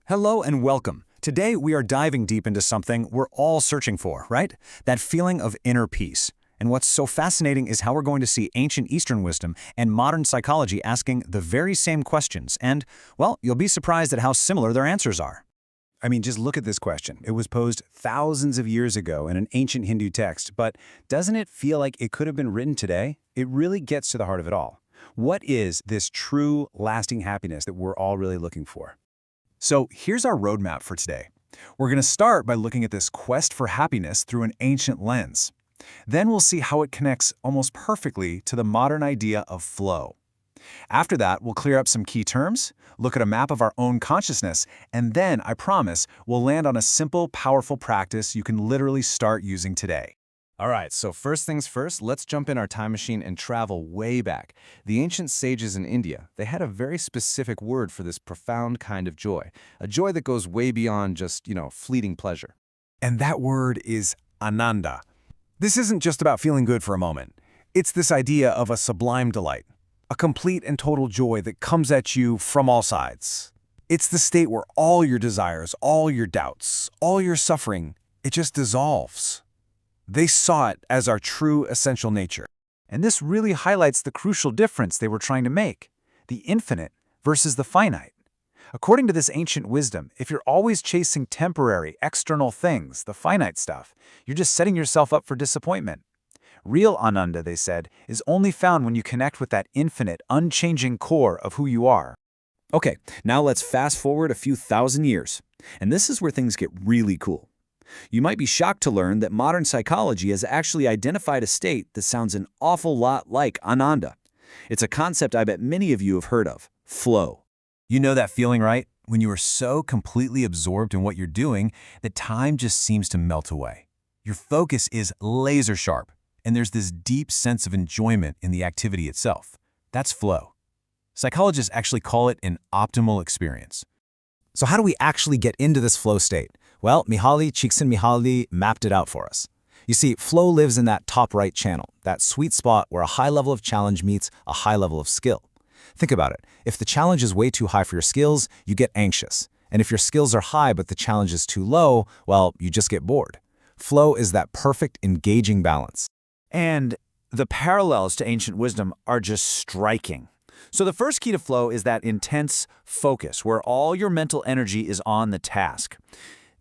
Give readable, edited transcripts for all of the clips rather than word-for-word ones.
Hello and welcome. Today we are diving deep into something we're all searching for, right? That feeling of inner peace. And what's so fascinating is how we're going to see ancient Eastern wisdom and modern psychology asking the very same questions. And, well, you'll be surprised at how similar their answers are. I mean, just look at this question. It was posed thousands of years ago in an ancient Hindu text, but doesn't it feel like it could have been written today? It really gets to the heart of it all. What is this true, lasting happiness that we're all really looking for? So here's our roadmap for today. We're going to start by looking at this quest for happiness through an ancient lens. Then we'll see how it connects almost perfectly to the modern idea of flow. After that, we'll clear up some key terms, look at a map of our own consciousness, and then, I promise, we'll land on a simple, powerful practice you can literally start using today. All right, so first things first, let's jump in our time machine and travel way back. The ancient sages in India, they had a very specific word for this profound kind of joy, a joy that goes way beyond just, fleeting pleasure. And that word is ananda. This isn't just about feeling good for a moment. It's this idea of a sublime delight, a complete and total joy that comes at you from all sides. It's the state where all your desires, all your doubts, all your suffering, it just dissolves. They saw it as our true essential nature. And this really highlights the crucial difference they were trying to make, the infinite versus the finite. According to this ancient wisdom, if you're always chasing temporary, external things, the finite stuff, you're just setting yourself up for disappointment. Real ananda, they said, is only found when you connect with that infinite, unchanging core of who you are. Okay, now let's fast forward a few thousand years. And this is where things get really cool. You might be shocked to learn that modern psychology has actually identified a state that sounds an awful lot like ananda. It's a concept I bet many of you have heard of, flow. You know that feeling, right? When you are so completely absorbed in what you're doing that time just seems to melt away. Your focus is laser sharp, and there's this deep sense of enjoyment in the activity itself. That's flow. Psychologists actually call it an optimal experience. So how do we actually get into this flow state? Well, Mihaly Csikszentmihalyi mapped it out for us. You see, flow lives in that top right channel, that sweet spot where a high level of challenge meets a high level of skill. Think about it. If the challenge is way too high for your skills, you get anxious. And if your skills are high but the challenge is too low, well, you just get bored. Flow is that perfect, engaging balance. And the parallels to ancient wisdom are just striking. So the first key to flow is that intense focus, where all your mental energy is on the task.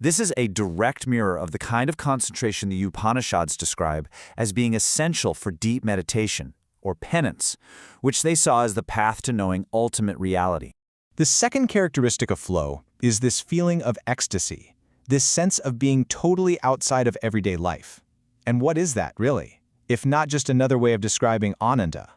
This is a direct mirror of the kind of concentration the Upanishads describe as being essential for deep meditation, or penance, which they saw as the path to knowing ultimate reality. The second characteristic of flow is this feeling of ecstasy, this sense of being totally outside of everyday life. And what is that, really, if not just another way of describing ananda?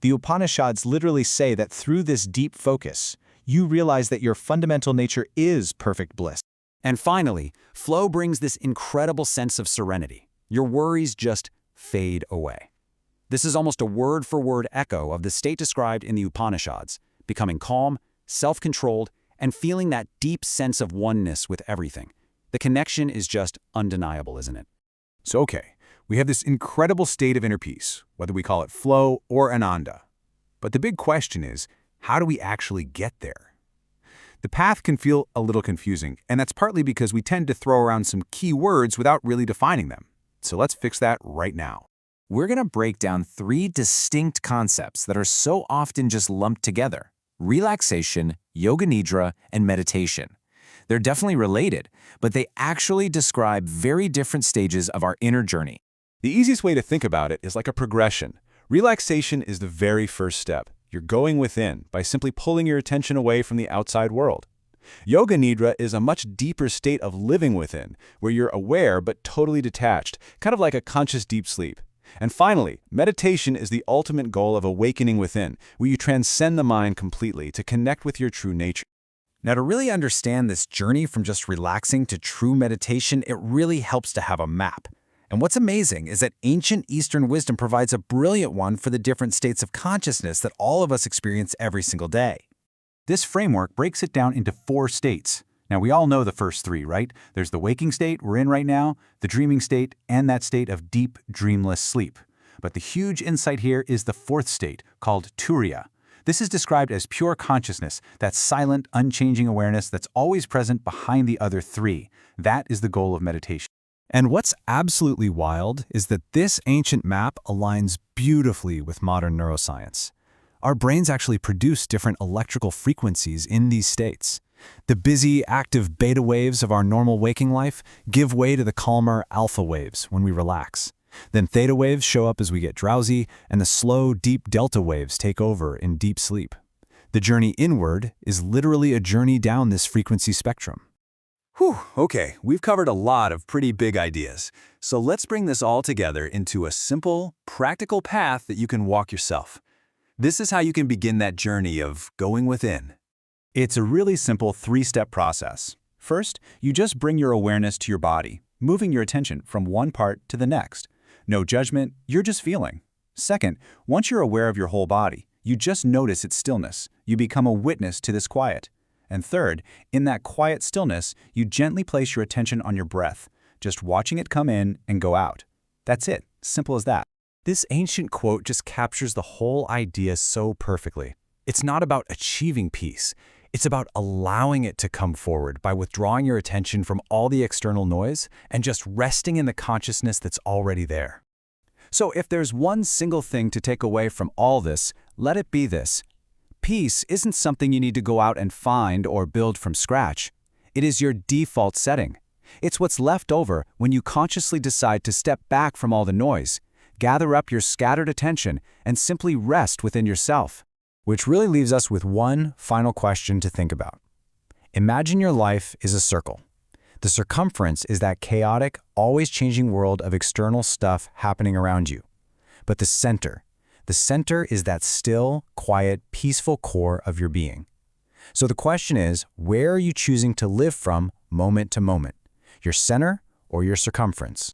The Upanishads literally say that through this deep focus, you realize that your fundamental nature is perfect bliss. And finally, flow brings this incredible sense of serenity. Your worries just fade away. This is almost a word-for-word echo of the state described in the Upanishads, becoming calm, self-controlled, and feeling that deep sense of oneness with everything. The connection is just undeniable, isn't it? So, okay, we have this incredible state of inner peace, whether we call it flow or ananda. But the big question is, how do we actually get there? The path can feel a little confusing, and that's partly because we tend to throw around some key words without really defining them. So let's fix that right now. We're going to break down three distinct concepts that are so often just lumped together: relaxation, yoga nidra, and meditation. They're definitely related, but they actually describe very different stages of our inner journey. The easiest way to think about it is like a progression. Relaxation is the very first step. You're going within by simply pulling your attention away from the outside world. Yoga Nidra is a much deeper state of living within, where you're aware but totally detached, kind of like a conscious deep sleep. And finally, meditation is the ultimate goal of awakening within, where you transcend the mind completely to connect with your true nature. Now, to really understand this journey from just relaxing to true meditation, it really helps to have a map. And what's amazing is that ancient Eastern wisdom provides a brilliant one for the different states of consciousness that all of us experience every single day. This framework breaks it down into 4 states. Now, we all know the first 3, right? There's the waking state we're in right now, the dreaming state, and that state of deep, dreamless sleep. But the huge insight here is the 4th state, called turiya. This is described as pure consciousness, that silent, unchanging awareness that's always present behind the other three. That is the goal of meditation. And what's absolutely wild is that this ancient map aligns beautifully with modern neuroscience. Our brains actually produce different electrical frequencies in these states. The busy, active beta waves of our normal waking life give way to the calmer alpha waves when we relax. Then theta waves show up as we get drowsy, and the slow, deep delta waves take over in deep sleep. The journey inward is literally a journey down this frequency spectrum. Whew, okay, we've covered a lot of pretty big ideas. So let's bring this all together into a simple, practical path that you can walk yourself. This is how you can begin that journey of going within. It's a really simple three-step process. First, you just bring your awareness to your body, moving your attention from one part to the next. No judgment, you're just feeling. Second, once you're aware of your whole body, you just notice its stillness. You become a witness to this quiet. And third, in that quiet stillness, you gently place your attention on your breath, just watching it come in and go out. That's it, simple as that. This ancient quote just captures the whole idea so perfectly. It's not about achieving peace. It's about allowing it to come forward by withdrawing your attention from all the external noise and just resting in the consciousness that's already there. So if there's one single thing to take away from all this, let it be this. Peace isn't something you need to go out and find or build from scratch. It is your default setting. It's what's left over when you consciously decide to step back from all the noise, gather up your scattered attention, and simply rest within yourself. Which really leaves us with one final question to think about. Imagine your life is a circle. The circumference is that chaotic, always changing world of external stuff happening around you. But the center is that still, quiet, peaceful core of your being. So the question is, where are you choosing to live from moment to moment? Your center or your circumference?